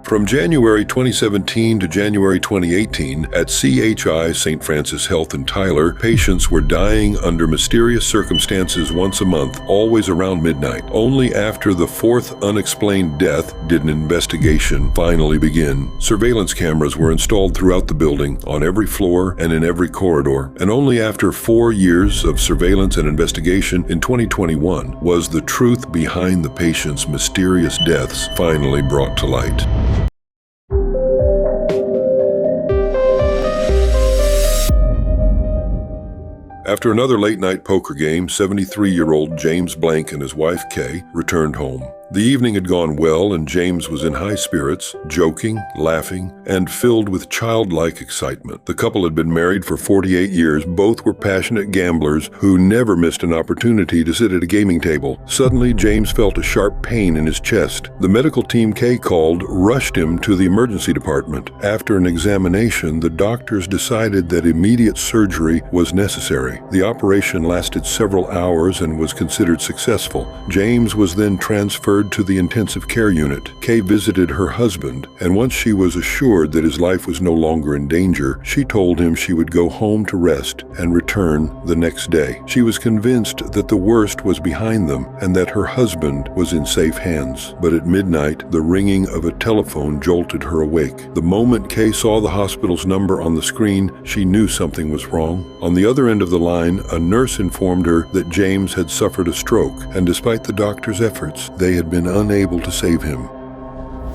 From January 2017 to January 2018, at CHI St. Francis Health in Tyler, patients were dying under mysterious circumstances once a month, always around midnight. Only after the fourth unexplained death did an investigation finally begin. Surveillance cameras were installed throughout the building, on every floor and in every corridor, and only after 4 years of surveillance and investigation in 2021 was the truth behind the patient's mysterious deaths finally brought to light. After another late-night poker game, 73-year-old James Blank and his wife Kay returned home. The evening had gone well, and James was in high spirits, joking, laughing, and filled with childlike excitement. The couple had been married for 48 years. Both were passionate gamblers who never missed an opportunity to sit at a gaming table. Suddenly, James felt a sharp pain in his chest. The medical team Kay called rushed him to the emergency department. After an examination, the doctors decided that immediate surgery was necessary. The operation lasted several hours and was considered successful. James was then transferred to the intensive care unit. Kay visited her husband, and once she was assured that his life was no longer in danger, she told him she would go home to rest and return the next day. She was convinced that the worst was behind them and that her husband was in safe hands. But at midnight, the ringing of a telephone jolted her awake. The moment Kay saw the hospital's number on the screen, she knew something was wrong. On the other end of the line, a nurse informed her that James had suffered a stroke, and despite the doctor's efforts, they had been unable to save him.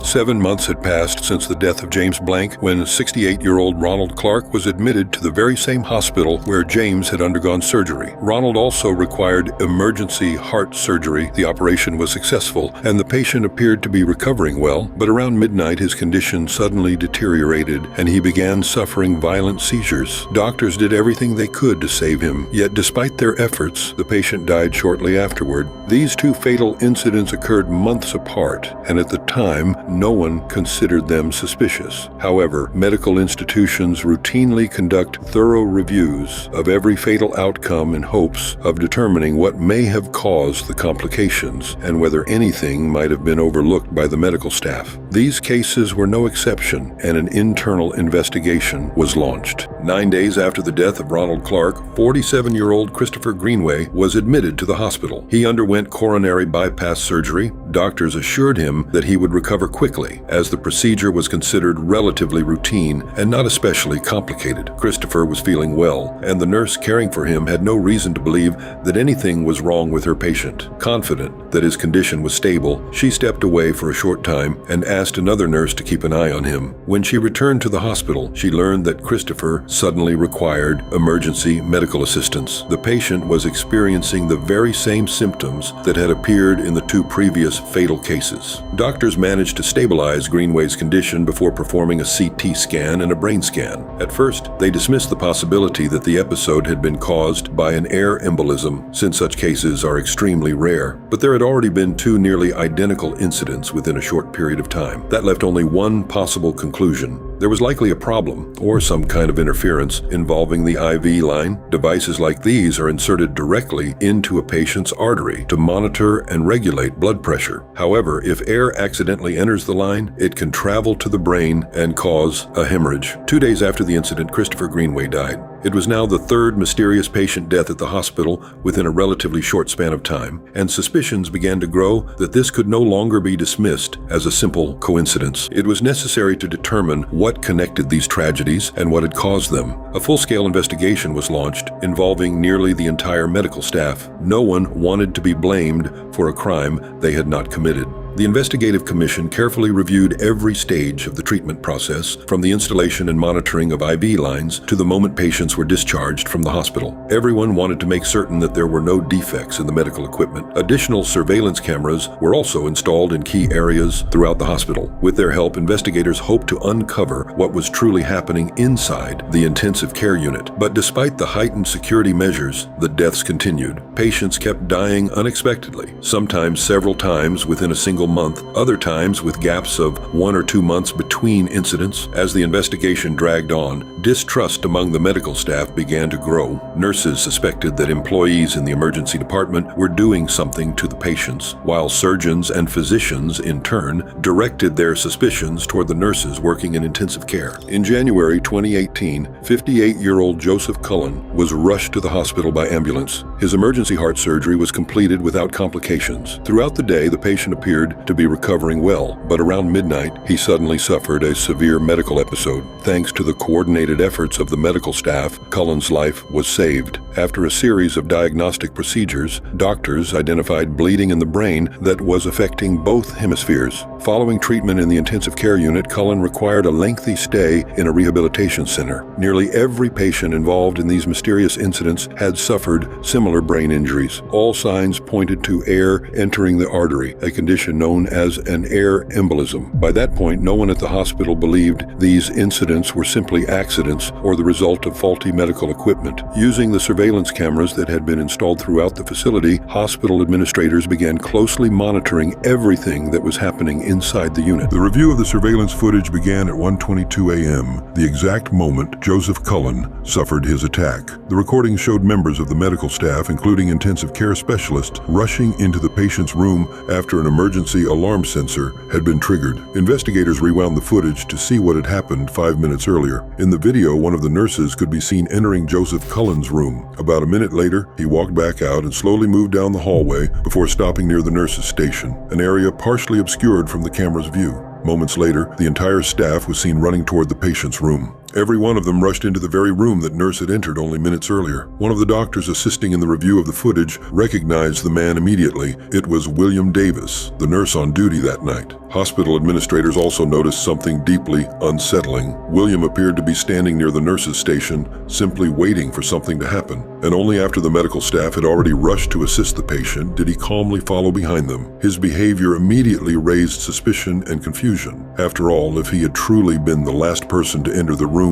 7 months had passed since the death of James Blank when 68-year-old Ronald Clark was admitted to the very same hospital where James had undergone surgery. Ronald also required emergency heart surgery. The operation was successful, and the patient appeared to be recovering well, but around midnight his condition suddenly deteriorated, and he began suffering violent seizures. Doctors did everything they could to save him, yet despite their efforts, the patient died shortly afterward. These two fatal incidents occurred months apart, and at the time, no one considered them suspicious. However, medical institutions routinely conduct thorough reviews of every fatal outcome in hopes of determining what may have caused the complications and whether anything might have been overlooked by the medical staff. These cases were no exception, and an internal investigation was launched. 9 days after the death of Ronald Clark, 47-year-old Christopher Greenway was admitted to the hospital. He underwent coronary bypass surgery. Doctors assured him that he would recover quickly, as the procedure was considered relatively routine and not especially complicated. Christopher was feeling well, and the nurse caring for him had no reason to believe that anything was wrong with her patient. Confident that his condition was stable, she stepped away for a short time and asked another nurse to keep an eye on him. When she returned to the hospital, she learned that Christopher suddenly required emergency medical assistance. The patient was experiencing the very same symptoms that had appeared in the 2 previous fatal cases. Doctors managed to stabilize Greenway's condition before performing a CT scan and a brain scan. At first, they dismissed the possibility that the episode had been caused by an air embolism, since such cases are extremely rare. But there had already been 2 nearly identical incidents within a short period of time. That left only one possible conclusion. There was likely a problem, or some kind of interference, involving the IV line. Devices like these are inserted directly into a patient's artery to monitor and regulate blood pressure. However, if air accidentally enters the line, it can travel to the brain and cause a hemorrhage. 2 days after the incident, Christopher Greenway died. It was now the 3rd mysterious patient death at the hospital within a relatively short span of time, and suspicions began to grow that this could no longer be dismissed as a simple coincidence. It was necessary to determine what connected these tragedies and what had caused them. A full-scale investigation was launched involving nearly the entire medical staff. No one wanted to be blamed for a crime they had not committed. The investigative commission carefully reviewed every stage of the treatment process, from the installation and monitoring of IV lines to the moment patients were discharged from the hospital. Everyone wanted to make certain that there were no defects in the medical equipment. Additional surveillance cameras were also installed in key areas throughout the hospital. With their help, investigators hoped to uncover what was truly happening inside the intensive care unit. But despite the heightened security measures, the deaths continued. Patients kept dying unexpectedly, sometimes several times within a single month, other times with gaps of 1 or 2 months between incidents. As the investigation dragged on, Distrust among the medical staff began to grow. Nurses suspected that employees in the emergency department were doing something to the patients, while surgeons and physicians, in turn, directed their suspicions toward the nurses working in intensive care. In January 2018, 58-year-old Joseph Cullen was rushed to the hospital by ambulance. His emergency heart surgery was completed without complications. Throughout the day, the patient appeared to be recovering well, but around midnight, he suddenly suffered a severe medical episode. Thanks to the coordinated efforts of the medical staff, Cullen's life was saved. After a series of diagnostic procedures, doctors identified bleeding in the brain that was affecting both hemispheres. Following treatment in the intensive care unit, Cullen required a lengthy stay in a rehabilitation center. Nearly every patient involved in these mysterious incidents had suffered similar brain injuries. All signs pointed to air entering the artery, a condition known as an air embolism. By that point, no one at the hospital believed these incidents were simply accidents or the result of faulty medical equipment. Using the surveillance cameras that had been installed throughout the facility, hospital administrators began closely monitoring everything that was happening inside the unit. The review of the surveillance footage began at 1:22 a.m., the exact moment Joseph Cullen suffered his attack. The recording showed members of the medical staff, including intensive care specialists, rushing into the patient's room after an emergency alarm sensor had been triggered. Investigators rewound the footage to see what had happened 5 minutes earlier. In the video, one of the nurses could be seen entering Joseph Cullen's room. About a minute later, he walked back out and slowly moved down the hallway before stopping near the nurses' station, an area partially obscured from the camera's view. Moments later, the entire staff was seen running toward the patient's room. Every one of them rushed into the very room that nurse had entered only minutes earlier. One of the doctors assisting in the review of the footage recognized the man immediately. It was William Davis, the nurse on duty that night. Hospital administrators also noticed something deeply unsettling. William appeared to be standing near the nurse's station, simply waiting for something to happen. And only after the medical staff had already rushed to assist the patient did he calmly follow behind them. His behavior immediately raised suspicion and confusion. After all, if he had truly been the last person to enter the room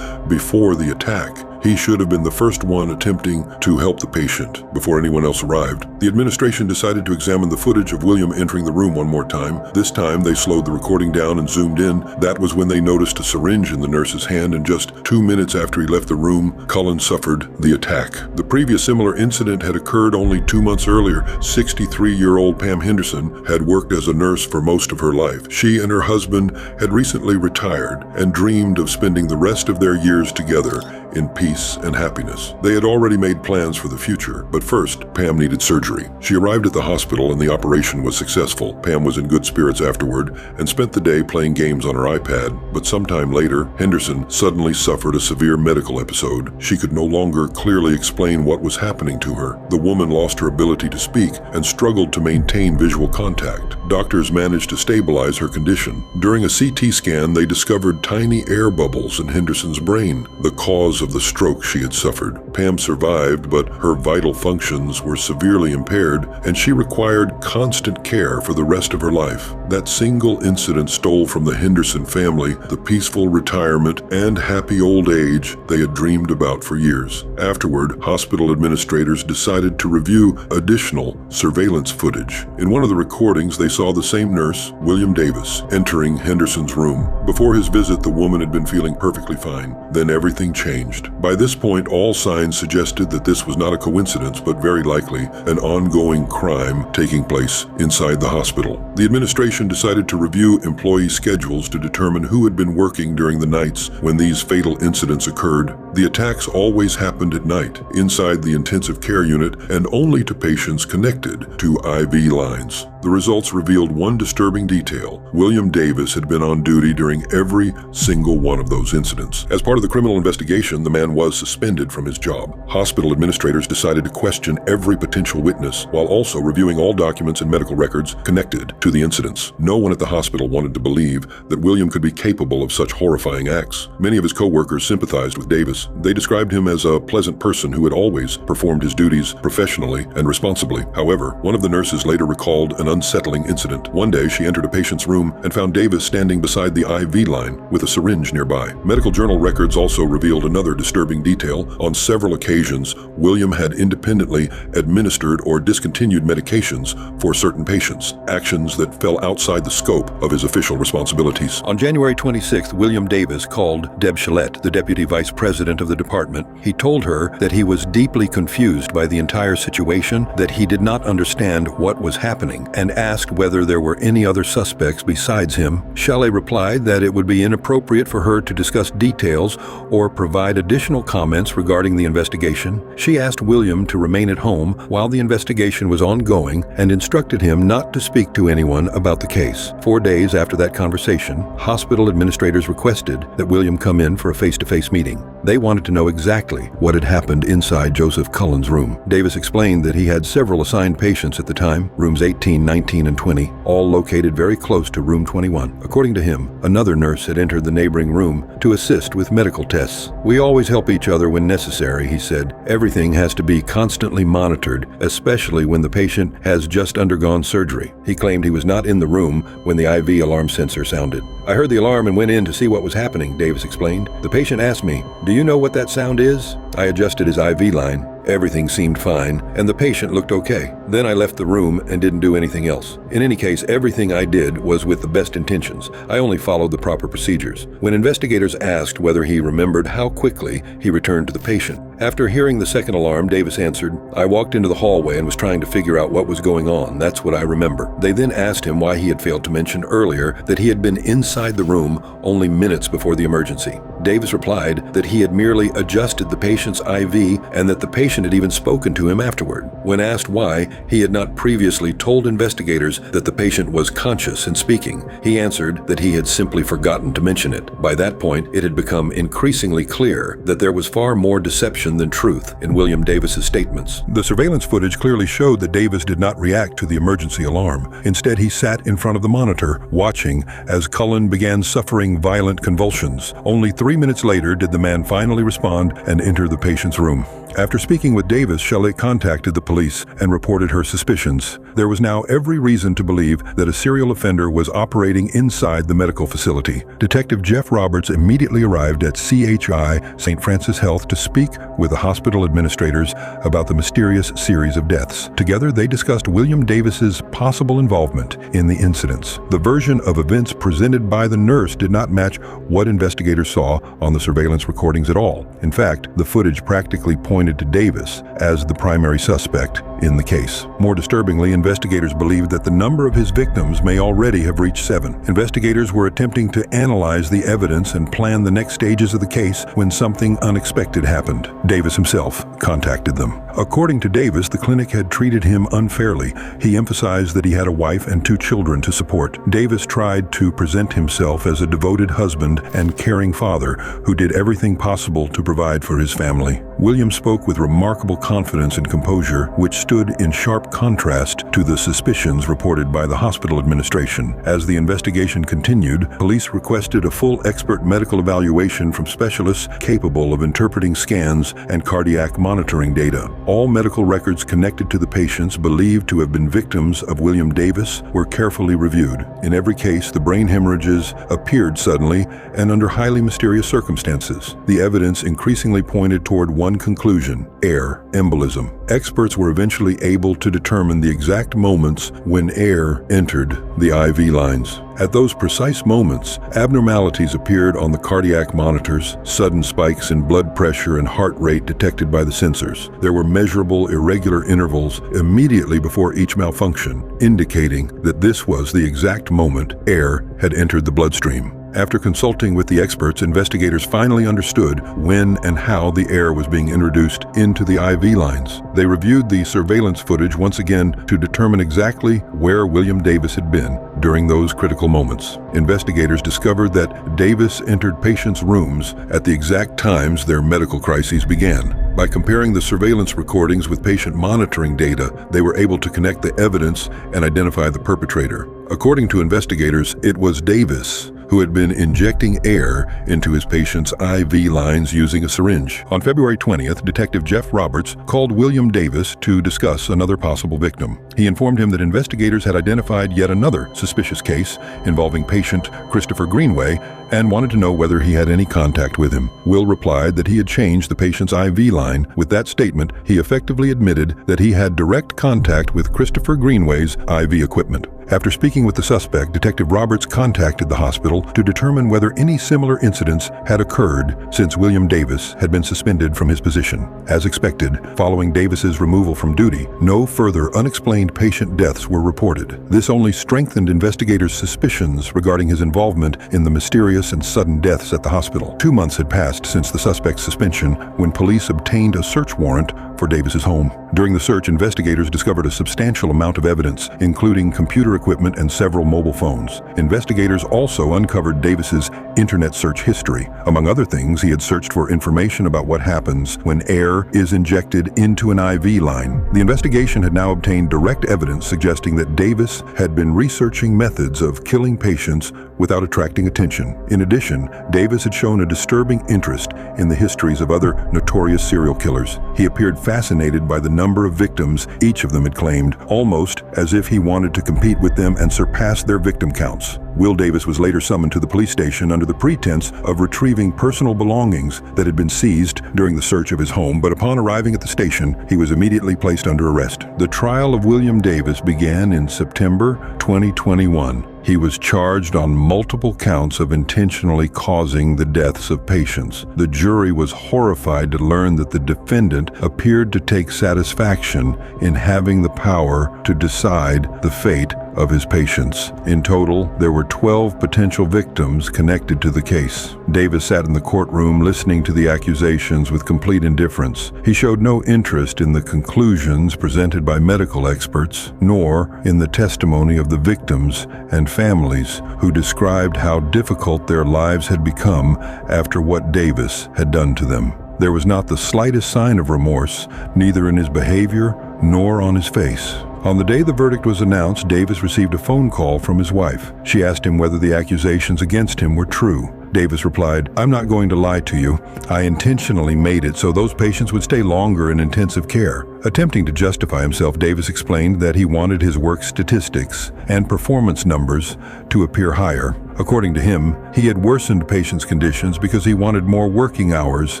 before the attack, he should have been the first one attempting to help the patient before anyone else arrived. The administration decided to examine the footage of William entering the room one more time. This time, they slowed the recording down and zoomed in. That was when they noticed a syringe in the nurse's hand, and just 2 minutes after he left the room, Cullen suffered the attack. The previous similar incident had occurred only 2 months earlier. 63-year-old Pam Henderson had worked as a nurse for most of her life. She and her husband had recently retired and dreamed of spending the rest of their years together in peace and happiness. They had already made plans for the future, but first, Pam needed surgery. She arrived at the hospital and the operation was successful. Pam was in good spirits afterward and spent the day playing games on her iPad, but sometime later, Henderson suddenly suffered a severe medical episode. She could no longer clearly explain what was happening to her. The woman lost her ability to speak and struggled to maintain visual contact. Doctors managed to stabilize her condition. During a CT scan, they discovered tiny air bubbles in Henderson's brain, the cause of the stroke she had suffered. Pam survived, but her vital functions were severely impaired, and she required constant care for the rest of her life. That single incident stole from the Henderson family the peaceful retirement and happy old age they had dreamed about for years. Afterward, hospital administrators decided to review additional surveillance footage. In one of the recordings, they saw the same nurse, William Davis, entering Henderson's room. Before his visit, the woman had been feeling perfectly fine. Then everything changed. By this point, all signs suggested that this was not a coincidence, but very likely an ongoing crime taking place inside the hospital. The administration decided to review employee schedules to determine who had been working during the nights when these fatal incidents occurred. The attacks always happened at night, inside the intensive care unit, and only to patients connected to IV lines. The results revealed one disturbing detail. William Davis had been on duty during every single one of those incidents. As part of the criminal investigation, the man was suspended from his job. Hospital administrators decided to question every potential witness, while also reviewing all documents and medical records connected to the incidents. No one at the hospital wanted to believe that William could be capable of such horrifying acts. Many of his co-workers sympathized with Davis. They described him as a pleasant person who had always performed his duties professionally and responsibly. However, one of the nurses later recalled an unsettling incident. One day, she entered a patient's room and found Davis standing beside the IV line with a syringe nearby. Medical journal records also revealed another disturbing detail. On several occasions, William had independently administered or discontinued medications for certain patients, actions that fell outside the scope of his official responsibilities. On January 26th, William Davis called Deb Chalette, the deputy vice president of the department. He told her that he was deeply confused by the entire situation, that he did not understand what was happening, and asked whether there were any other suspects besides him. Chalette replied that it would be inappropriate for her to discuss details or provide additional comments regarding the investigation. She asked William to remain at home while the investigation was ongoing and instructed him not to speak to anyone about the case. 4 days after that conversation, hospital administrators requested that William come in for a face-to-face meeting. They wanted to know exactly what had happened inside Joseph Cullen's room. Davis explained that he had several assigned patients at the time, rooms 18, 19, and 20, all located very close to room 21. According to him, another nurse had entered the neighboring room to assist with medical tests. "We always help each other when necessary," he said. "Everything has to be constantly monitored, especially when the patient has just undergone surgery." He claimed he was not in the room when the IV alarm sensor sounded. "I heard the alarm and went in to see what was happening," Davis explained. "The patient asked me, 'Do you know what that sound is?' I adjusted his IV line. Everything seemed fine, and the patient looked okay. Then I left the room and didn't do anything else. In any case, everything I did was with the best intentions. I only followed the proper procedures." When investigators asked whether he remembered how quickly he returned to the patient, after hearing the second alarm, Davis answered, "I walked into the hallway and was trying to figure out what was going on. That's what I remember." They then asked him why he had failed to mention earlier that he had been inside the room only minutes before the emergency. Davis replied that he had merely adjusted the patient's IV and that the patient had even spoken to him afterward. When asked why he had not previously told investigators that the patient was conscious and speaking, he answered that he had simply forgotten to mention it. By that point, it had become increasingly clear that there was far more deception than truth in William Davis's statements. The surveillance footage clearly showed that Davis did not react to the emergency alarm. Instead, he sat in front of the monitor, watching as Cullen began suffering violent convulsions. Only 3 minutes later did the man finally respond and enter the patient's room. After speaking with Davis, Chalette contacted the police and reported her suspicions. There was now every reason to believe that a serial offender was operating inside the medical facility. Detective Jeff Roberts immediately arrived at CHI St. Francis Health to speak with the hospital administrators about the mysterious series of deaths. Together, they discussed William Davis's possible involvement in the incidents. The version of events presented by the nurse did not match what investigators saw on the surveillance recordings at all. In fact, the footage practically pointed to Davis as the primary suspect in the case. More disturbingly, investigators believed that the number of his victims may already have reached 7. Investigators were attempting to analyze the evidence and plan the next stages of the case when something unexpected happened. Davis himself contacted them. According to Davis, the clinic had treated him unfairly. He emphasized that he had a wife and 2 children to support. Davis tried to present himself as a devoted husband and caring father who did everything possible to provide for his family. William spoke with remarkable confidence and composure, which stood in sharp contrast to the suspicions reported by the hospital administration. As the investigation continued, police requested a full expert medical evaluation from specialists capable of interpreting scans and cardiac monitoring data. All medical records connected to the patients believed to have been victims of William Davis were carefully reviewed. In every case, the brain hemorrhages appeared suddenly and under highly mysterious circumstances. The evidence increasingly pointed toward one conclusion: air embolism. Experts were eventually able to determine the exact moments when air entered the IV lines. At those precise moments, abnormalities appeared on the cardiac monitors, sudden spikes in blood pressure and heart rate detected by the sensors. There were measurable irregular intervals immediately before each malfunction, indicating that this was the exact moment air had entered the bloodstream. After consulting with the experts, investigators finally understood when and how the air was being introduced into the IV lines. They reviewed the surveillance footage once again to determine exactly where William Davis had been during those critical moments. Investigators discovered that Davis entered patients' rooms at the exact times their medical crises began. By comparing the surveillance recordings with patient monitoring data, they were able to connect the evidence and identify the perpetrator. According to investigators, it was Davis who had been injecting air into his patient's IV lines using a syringe. On February 20th, Detective Jeff Roberts called William Davis to discuss another possible victim. He informed him that investigators had identified yet another suspicious case involving patient Christopher Greenway and wanted to know whether he had any contact with him. Will replied that he had changed the patient's IV line. With that statement, he effectively admitted that he had direct contact with Christopher Greenway's IV equipment. After speaking with the suspect, Detective Roberts contacted the hospital to determine whether any similar incidents had occurred since William Davis had been suspended from his position. As expected, following Davis's removal from duty, no further unexplained patient deaths were reported. This only strengthened investigators' suspicions regarding his involvement in the mysterious and sudden deaths at the hospital. 2 months had passed since the suspect's suspension when police obtained a search warrant for Davis's home. During the search, investigators discovered a substantial amount of evidence, including computer equipment and several mobile phones. Investigators also uncovered Davis's internet search history. Among other things, he had searched for information about what happens when air is injected into an IV line. The investigation had now obtained direct evidence suggesting that Davis had been researching methods of killing patients without attracting attention. In addition, Davis had shown a disturbing interest in the histories of other notorious serial killers. He appeared fascinated by the number of victims each of them had claimed, almost as if he wanted to compete with them and surpass their victim counts. Will Davis was later summoned to the police station under the pretense of retrieving personal belongings that had been seized during the search of his home, but upon arriving at the station, he was immediately placed under arrest. The trial of William Davis began in September 2021. He was charged on multiple counts of intentionally causing the deaths of patients. The jury was horrified to learn that the defendant appeared to take satisfaction in having the power to decide the fate of his patients. In total, there were 12 potential victims connected to the case. Davis sat in the courtroom listening to the accusations with complete indifference. He showed no interest in the conclusions presented by medical experts, nor in the testimony of the victims and families who described how difficult their lives had become after what Davis had done to them. There was not the slightest sign of remorse, neither in his behavior nor on his face. On the day the verdict was announced, Davis received a phone call from his wife. She asked him whether the accusations against him were true. Davis replied, "I'm not going to lie to you. I intentionally made it so those patients would stay longer in intensive care." Attempting to justify himself, Davis explained that he wanted his work statistics and performance numbers to appear higher. According to him, he had worsened patients' conditions because he wanted more working hours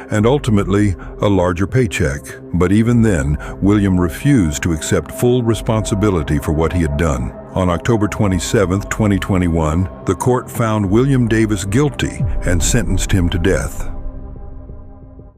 and ultimately a larger paycheck. But even then, William refused to accept full responsibility for what he had done. On October 27, 2021, the court found William Davis guilty and sentenced him to death.